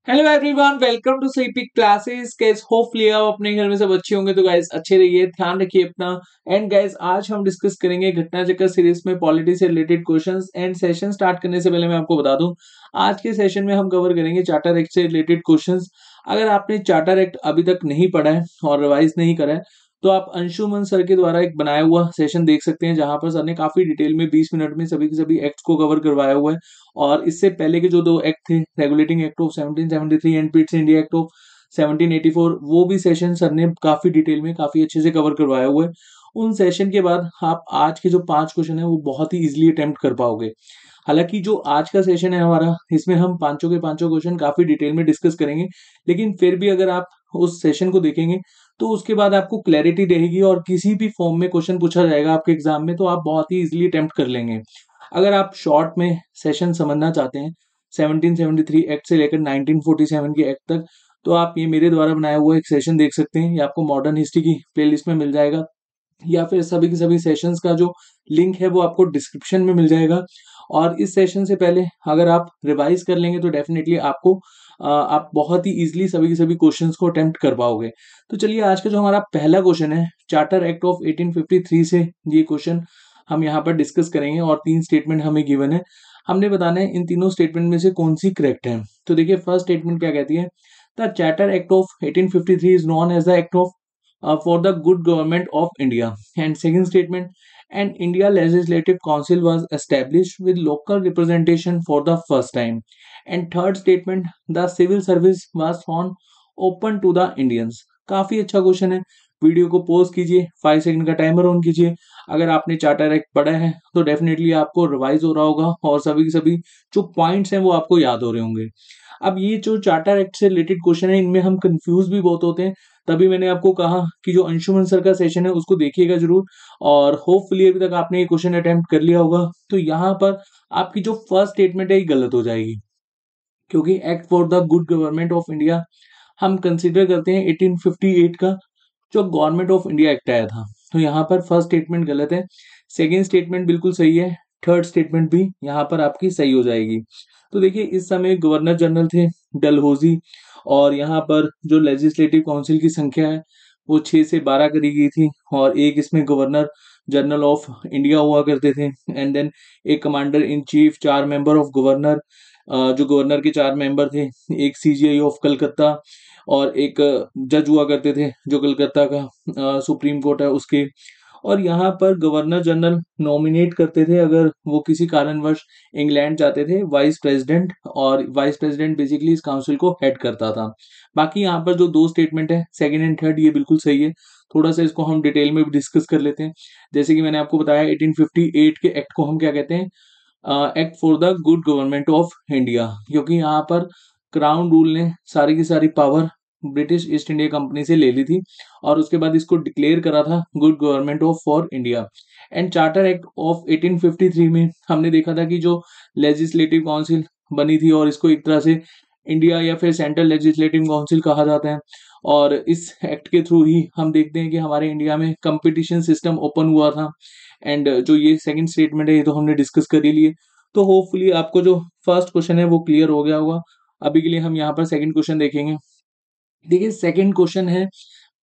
Hello everyone, welcome to CP classes. Guys hopefully आप अपने घर में सब अच्छे होंगे। तो गाइस अच्छे रहिए, ध्यान रखिए अपना। एंड गाइस आज हम डिस्कस करेंगे घटना चक्कर सीरीज में पॉलिटी से related questions. And session start करने से पहले मैं आपको बता दूं, आज के सेशन में हम कवर करेंगे चार्टर एक्ट से रिलेटेड क्वेश्चंस। अगर आपने चार्टर एक्ट अभी तक नहीं पढ़ा है और रिवाइज नहीं करा है तो आप अंशुमन सर के द्वारा एक बनाया हुआ सेशन देख सकते हैं, जहां पर सर ने काफी डिटेल में 20 मिनट में सभी के सभी एक्ट को कवर करवाया हुआ है। और इससे पहले के जो दो एक्ट थे, regulating act of 1773 and Pitt's India act of 1784, वो भी सेशन सर ने काफी डिटेल में काफी अच्छे से कवर करवाया हुआ है। उन सेशन के बाद आप आज के जो 5 क्वेश्चन है वो बहुत ही इजीली अटेम्प्ट कर पाओगे। हालांकि जो आज का सेशन है हमारा, इसमें हम पांचों के पांचों क्वेश्चन काफी डिटेल में डिस्कस करेंगे, लेकिन फिर भी अगर आप उस सेशन को देखेंगे तो उसके बाद आपको क्लैरिटी रहेगी और किसी भी फॉर्म में क्वेश्चन पूछा जाएगा आपके एग्जाम में तो आप बहुत ही इजीली अटेम्प्ट कर लेंगे। अगर आप शॉर्ट में सेशन समझना चाहते हैं 1773 एक्ट से लेकर 1947 के एक्ट तक, तो आप ये मेरे द्वारा बनाया हुआ एक सेशन देख सकते हैं। ये आपको मॉडर्न हिस्ट्री की प्लेलिस्ट में मिल जाएगा, या फिर सभी के सभी सेशंस का जो लिंक है वो आपको डिस्क्रिप्शन में मिल जाएगा। और इस सेशन से पहले अगर आप रिवाइज कर लेंगे तो डेफिनेटली आपको आप बहुत ही इजीली सभी के सभी क्वेश्चंस को अटेम्प्ट कर पाओगे। तो चलिए, आज का जो हमारा पहला क्वेश्चन है, चार्टर एक्ट ऑफ 1853 से ये क्वेश्चन हम यहाँ पर डिस्कस करेंगे। और 3 स्टेटमेंट हमें गिवन है, हमने बताना है इन तीनों स्टेटमेंट में से कौन सी करेक्ट है। तो देखिए, फर्स्ट स्टेटमेंट क्या कहती है, the charter act of 1853 is known as the act of for the good government of India. And second statement, an India Legislative Council was established with local representation for the first time. And third statement, the civil service was found open to the Indians. काफी अच्छा question है। Video को pause कीजिए, 5 second का timer on कीजिए। अगर आपने charter act पढ़ा है तो डेफिनेटली आपको रिवाइज हो रहा होगा और सभी के सभी जो पॉइंट्स हैं वो आपको याद हो रहे होंगे। अब ये जो चार्टर एक्ट से रिलेटेड क्वेश्चन है, इनमें हम कंफ्यूज भी बहुत होते हैं। तभी मैंने आपको कहा कि जो अंशुमन सर का सेशन है उसको देखिएगा जरूर। और होपफुली अभी तक आपने ये क्वेश्चन अटेम्प्ट कर लिया होगा। तो यहाँ पर आपकी जो फर्स्ट स्टेटमेंट है ये गलत हो जाएगी, क्योंकि act for the good government of India हम कंसिडर करते हैं 1858 का जो गवर्नमेंट ऑफ इंडिया एक्ट आया था। तो यहाँ पर फर्स्ट स्टेटमेंट गलत है, सेकेंड स्टेटमेंट बिल्कुल सही है, थर्ड स्टेटमेंट भी यहाँ पर आपकी सही हो जाएगी। तो देखिए, इस समय गवर्नर जनरल थे डलहौजी, और यहाँ पर जो लेजिस्लेटिव काउंसिल की संख्या है वो 6 से 12 करी गई थी। और एक इसमें गवर्नर जनरल ऑफ इंडिया हुआ करते थे। एंड देन एक commander in chief, 4 member of governor, जो गवर्नर के 4 मेंबर थे, एक सीजीआई ऑफ कलकत्ता, और एक जज हुआ करते थे जो कलकत्ता का सुप्रीम कोर्ट है उसके। और यहाँ पर गवर्नर जनरल नॉमिनेट करते थे अगर वो किसी कारणवश इंग्लैंड जाते थे, वाइस प्रेसिडेंट, और वाइस प्रेसिडेंट बेसिकली इस काउंसिल को हेड करता था। बाकी यहाँ पर जो 2 स्टेटमेंट है, सेकंड एंड थर्ड, ये बिल्कुल सही है। थोड़ा सा इसको हम डिटेल में भी डिस्कस कर लेते हैं। जैसे कि मैंने आपको बताया, 1858 के एक्ट को हम क्या कहते हैं, act for the good government of India, क्योंकि यहाँ पर क्राउन रूल ने सारी की सारी power British east India company से ले ली थी, और उसके बाद इसको डिक्लेयर करा था good government of for India. And charter act of 1853 में हमने देखा था कि जो लेजिस्लेटिव काउंसिल बनी थी, और इसको एक तरह से इंडिया या फिर सेंट्रल लेजिस्लेटिव काउंसिल कहा जाता है। और इस एक्ट के थ्रू ही हम देखते हैं कि हमारे इंडिया में कंपटीशन सिस्टम ओपन हुआ था। एंड जो ये सेकंड स्टेटमेंट है ये तो हमने डिस्कस कर ही लिए। तो होपफुली आपको जो फर्स्ट क्वेश्चन है वो क्लियर हो गया होगा। अभी के लिए हम यहाँ पर सेकंड क्वेश्चन देखेंगे। देखिए, सेकंड क्वेश्चन है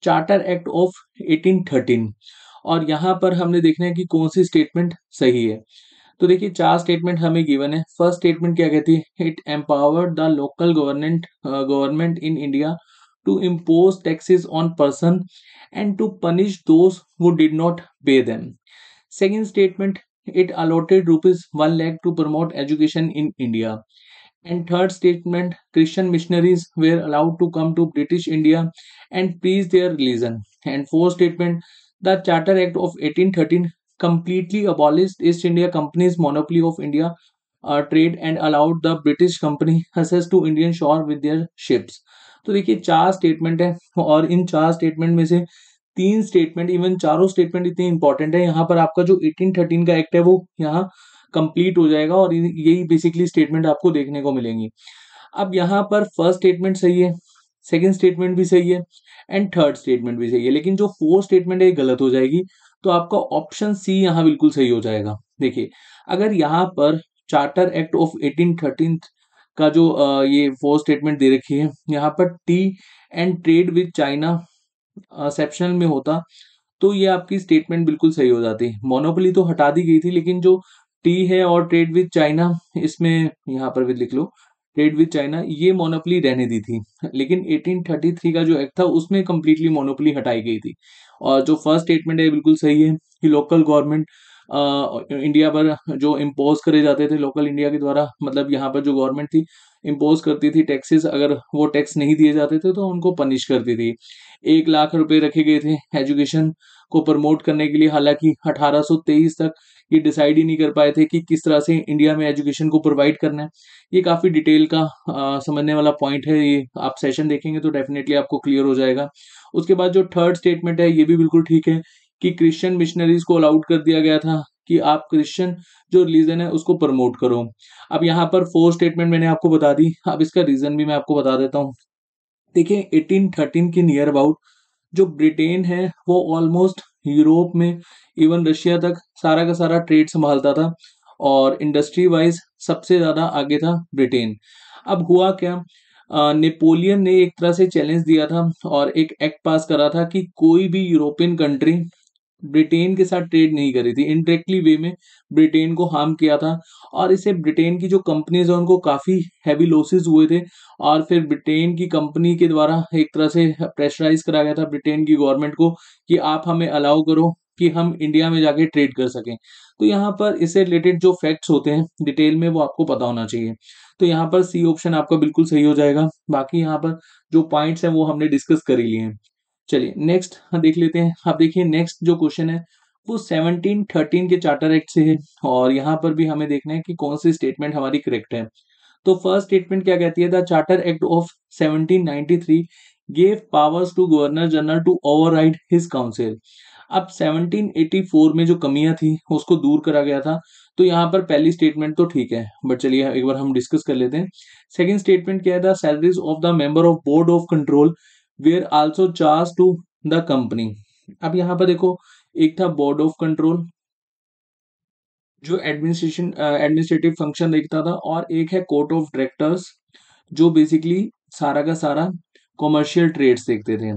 चार्टर एक्ट ऑफ 1813, और यहाँ पर हमने देखना है कि कौन सी स्टेटमेंट सही है। तो देखिए, 4 स्टेटमेंट हमें गिवन है। फर्स्ट स्टेटमेंट क्या कहती है, it empowered the local government in India to impose taxes on person and to punish those who did not pay them. Second statement, it allotted rupees 1 lakh to promote education in India. And third statement, Christian missionaries were allowed to come to British India and preach their religion. And fourth statement, the Charter Act of 1813 completely abolished East India Company's monopoly of India trade and allowed the British company access to Indian shore with their ships. तो देखिए, 4 statement है, और इन 4 statement में से 3 statement, even चारों statement इतने important है, यहाँ पर आपका जो 1813 का एक्ट है वो यहाँ कंप्लीट हो जाएगा, और यही बेसिकली स्टेटमेंट आपको देखने को मिलेंगी। अब यहाँ पर फर्स्ट स्टेटमेंट सही है, सेकंड स्टेटमेंट भी सही है, एंड थर्ड स्टेटमेंट भी सही है, लेकिन जो फोर्थ स्टेटमेंट है ये गलत हो जाएगी। तो आपका ऑप्शन सी यहाँ बिल्कुल सही हो जाएगा। देखिए, अगर यहाँ पर चार्टर एक्ट ऑफ 1813 का जो ये फोर स्टेटमेंट दे रखी है, यहाँ पर tea and trade with China सेप्शनल में होता तो ये आपकी स्टेटमेंट बिल्कुल सही हो जाती। मोनोपोली तो हटा दी गई थी, लेकिन जो टी है और ट्रेड विद चाइना, इसमें यहाँ पर भी लिख लो ट्रेड विद चाइना, ये मोनोपोली रहने दी थी। लेकिन 1833 का जो एक्ट था उसमें कंप्लीटली मोनोपोली हटाई गई थी। और जो फर्स्ट स्टेटमेंट है बिल्कुल सही है कि लोकल गवर्नमेंट इंडिया पर जो इम्पोज करे जाते थे लोकल इंडिया के द्वारा, मतलब यहाँ पर जो गवर्नमेंट थी इम्पोज करती थी टैक्सेस, अगर वो टैक्स नहीं दिए जाते थे तो उनको पनिश करती थी। 1 लाख रुपए रखे गए थे एजुकेशन को प्रमोट करने के लिए। हालांकि 1823 तक ये डिसाइड ही नहीं कर पाए थे कि किस तरह से इंडिया में एजुकेशन को प्रोवाइड करना है। ये काफी डिटेल का समझने वाला पॉइंट है, ये आप सेशन देखेंगे तो डेफिनेटली आपको क्लियर हो जाएगा। उसके बाद जो थर्ड स्टेटमेंट है ये भी बिल्कुल ठीक है कि क्रिश्चियन मिशनरीज को अलाउड कर दिया गया था कि आप क्रिश्चियन जो रिलीजन है उसको प्रमोट करो। अब यहाँ पर फोर स्टेटमेंट मैंने आपको बता दी, अब इसका रीजन भी मैं आपको बता देता हूँ। देखिए 1813 के नियर अबाउट जो ब्रिटेन है वो ऑलमोस्ट यूरोप में, इवन रशिया तक सारा का सारा ट्रेड संभालता था और इंडस्ट्री वाइज सबसे ज्यादा आगे था ब्रिटेन। अब हुआ क्या, नेपोलियन ने एक तरह से चैलेंज दिया था और एक एक्ट पास करा था कि कोई भी यूरोपियन कंट्री ब्रिटेन के साथ ट्रेड नहीं करी थी, इनडायरेक्टली वे में ब्रिटेन को हार्म किया था। और इससे ब्रिटेन की जो कंपनीज है उनको काफी हैवी लॉसेस हुए थे। और फिर ब्रिटेन की कंपनी के द्वारा एक तरह से प्रेशराइज करा गया था ब्रिटेन की गवर्नमेंट को कि आप हमें अलाउ करो कि हम इंडिया में जाके ट्रेड कर सकें। तो यहाँ पर इससे रिलेटेड जो फैक्ट्स होते हैं डिटेल में वो आपको पता होना चाहिए। तो यहाँ पर सी ऑप्शन आपका बिल्कुल सही हो जाएगा। बाकी यहाँ पर जो पॉइंट्स हैं वो हमने डिस्कस कर ही लिए हैं। चलिए नेक्स्ट देख लेते हैं। आप देखिए नेक्स्ट जो क्वेश्चन है वो 1713 के चार्टर एक्ट से है और यहाँ पर भी हमें देखना है कि कौन सी स्टेटमेंट हमारी करेक्ट है। तो फर्स्ट स्टेटमेंट क्या कहती है, the charter act of 1793 gave powers to governor general to override his council. अब 1784 में जो कमियां थी उसको दूर करा गया था। तो यहाँ पर पहली स्टेटमेंट तो ठीक है, बट चलिए एक बार हम डिस्कस कर लेते हैं। सेकंड स्टेटमेंट क्या है, the salaries of the member of board of control were also charge to the company. अब यहाँ पर देखो, एक था बोर्ड ऑफ कंट्रोल जो एडमिनिस्ट्रेटिव फंक्शन देखता था, और एक है कोर्ट ऑफ डायरेक्टर्स जो बेसिकली सारा का सारा कॉमर्शियल ट्रेड्स देखते थे।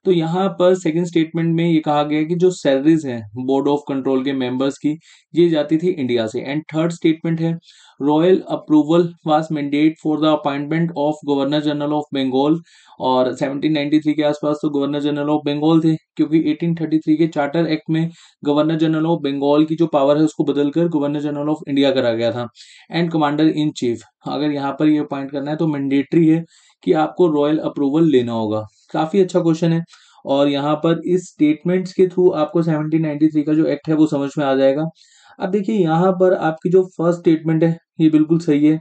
तो यहाँ पर सेकंड स्टेटमेंट में ये कहा गया है कि जो सैलरीज हैं बोर्ड ऑफ कंट्रोल के मेंबर्स की, ये जाती थी इंडिया से। एंड थर्ड स्टेटमेंट है, royal approval was mandate for the appointment of governor general of Bengal. और 1793 के आसपास तो गवर्नर जनरल ऑफ बंगाल थे, क्योंकि 1833 के चार्टर एक्ट में गवर्नर जनरल ऑफ बंगाल की जो पावर है उसको बदलकर गवर्नर जनरल ऑफ इंडिया करा गया था। एंड कमांडर इन चीफ, अगर यहाँ पर ये पॉइंट करना है तो मैंडेटरी है कि आपको रॉयल अप्रूवल लेना होगा। काफी अच्छा क्वेश्चन है और यहाँ पर इस स्टेटमेंट्स के थ्रू आपको 1793 का जो एक्ट है वो समझ में आ जाएगा। अब देखिए यहाँ पर आपकी जो फर्स्ट स्टेटमेंट है ये बिल्कुल सही है,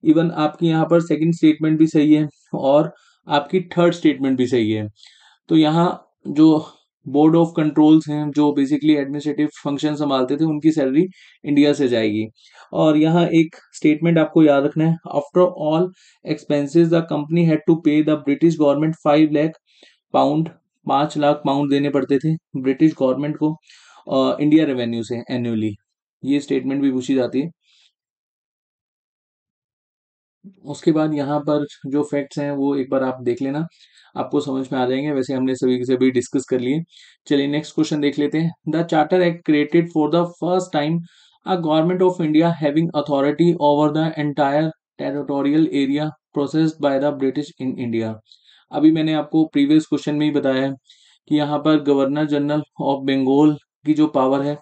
इवन आपकी यहाँ पर सेकंड स्टेटमेंट भी सही है और आपकी थर्ड स्टेटमेंट भी सही है। तो यहाँ जो बोर्ड ऑफ कंट्रोल्स हैं जो बेसिकली एडमिनिस्ट्रेटिव फंक्शन संभालते थे उनकी सैलरी इंडिया से जाएगी। और यहाँ एक स्टेटमेंट आपको याद रखना है, after all expenses the company had to pay the British government 5 lakh pound, 5 lakh pound देने पड़ते थे ब्रिटिश गवर्नमेंट को इंडिया रेवेन्यू से एनुअली। ये स्टेटमेंट भी पूछी जाती है। उसके बाद यहाँ पर जो फैक्ट्स हैं वो एक बार आप देख लेना, आपको समझ में आ जाएंगे। वैसे हमने सभी से भी डिस्कस कर लिए। चलिए नेक्स्ट क्वेश्चन देख लेते हैं। The charter act created for the first time a government of India having authority over the entire territorial area processed by the British in India. अभी मैंने आपको प्रीवियस क्वेश्चन में ही बताया है कि यहाँ पर गवर्नर जनरल ऑफ बंगाल की जो पावर है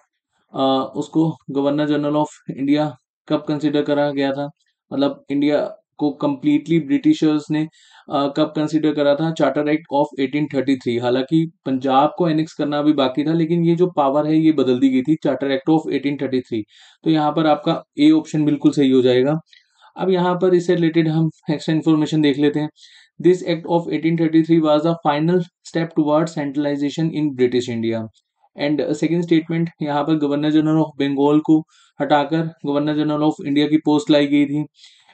उसको गवर्नर जनरल ऑफ इंडिया कब कंसिडर करा गया था, मतलब इंडिया को कंप्लीटली ब्रिटिशर्स ने कब कंसिडर करा था, चार्टर एक्ट ऑफ 1833। हालांकि पंजाब को एनेक्स करना भी बाकी था, लेकिन ये जो पावर है ये बदल दी गई थी चार्टर एक्ट ऑफ 1833। तो यहाँ पर आपका ए ऑप्शन बिल्कुल सही हो जाएगा। अब यहाँ पर इससे रिलेटेड हम एक्स्ट्रा इन्फॉर्मेशन देख लेते हैं। This act of 1833 was the final step toward centralisation in British India. And second statement, यहाँ पर गवर्नर जनरल ऑफ बंगाल को हटाकर गवर्नर जनरल ऑफ इंडिया की पोस्ट लाई गई थी।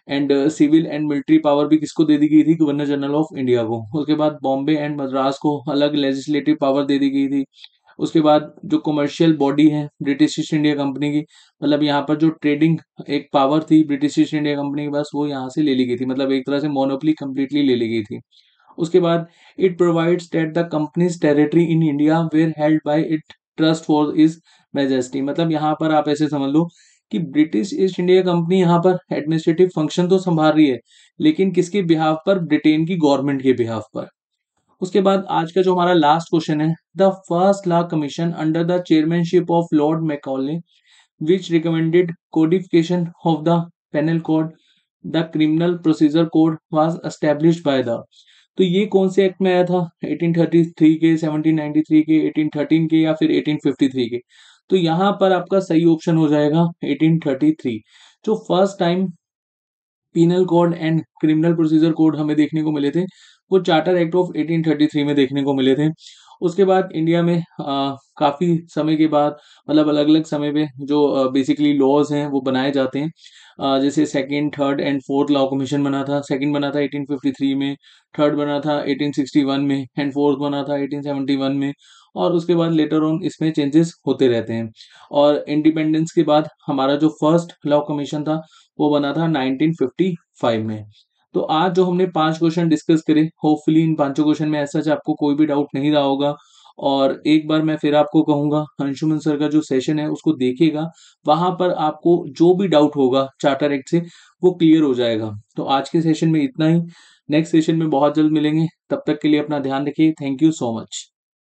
And civil and military power भी किसको दे दी गई थी, गवर्नर जनरल ऑफ इंडिया को। उसके बाद बॉम्बे एंड मद्रास को अलग लेजिस्लेटिव पावर दे दी गई थी। उसके बाद जो कमर्शियल बॉडी है ब्रिटिश ईस्ट इंडिया कंपनी की, मतलब यहाँ पर जो ट्रेडिंग एक पावर थी ब्रिटिश ईस्ट इंडिया कंपनी के पास, वो यहाँ से ले ली गई थी, मतलब एक तरह से मोनोपोली कंप्लीटली ले ली गई थी। उसके बाद it provides that the company's territory in India were held by it trust for his majesty, मतलब यहाँ पर आप ऐसे समझ लो कि ब्रिटिश ईस्ट इंडिया कंपनी यहाँ पर एडमिनिस्ट्रेटिव फंक्शन तो संभाल रही है, लेकिन किसके बिहाफ पर? ब्रिटेन की गवर्नमेंट के बिहाफ पर। उसके बाद आज का जो हमारा लास्ट क्वेश्चन है, the first law commission under the chairmanship of Lord Macaulay which recommended codification of the penal code, the criminal procedure code was established by the, तो ये कौन से एक्ट में आया था? 1833 के, 1793 के, 1813 के, या फिर 1853 के? तो यहाँ पर आपका सही ऑप्शन हो जाएगा 1833। जो first time penal code and criminal procedure code हमें देखने को मिले थे, वो चार्टर एक्ट ऑफ 1833 में देखने को मिले थे। उसके बाद इंडिया में काफ़ी समय के बाद, मतलब अलग अलग समय पे जो बेसिकली लॉज हैं वो बनाए जाते हैं। जैसे second, third and fourth law commission बना था। सेकंड बना था 1853 में, थर्ड बना था 1861 में, एंड फोर्थ बना था 1871 में। और उसके बाद लेटर ऑन इसमें चेंजेस होते रहते हैं। और इंडिपेंडेंस के बाद हमारा जो फर्स्ट लॉ कमीशन था वो बना था 1955 में। तो आज जो हमने 5 क्वेश्चन डिस्कस करे, होपफुली इन पांचों क्वेश्चन में ऐसा आपको कोई भी डाउट नहीं रहा होगा। और एक बार मैं फिर आपको कहूंगा, अंशुमन सर का जो सेशन है उसको देखिएगा, वहां पर आपको जो भी डाउट होगा चार्टर एक्ट से वो क्लियर हो जाएगा। तो आज के सेशन में इतना ही, नेक्स्ट सेशन में बहुत जल्द मिलेंगे, तब तक के लिए अपना ध्यान रखिए। Thank you so much.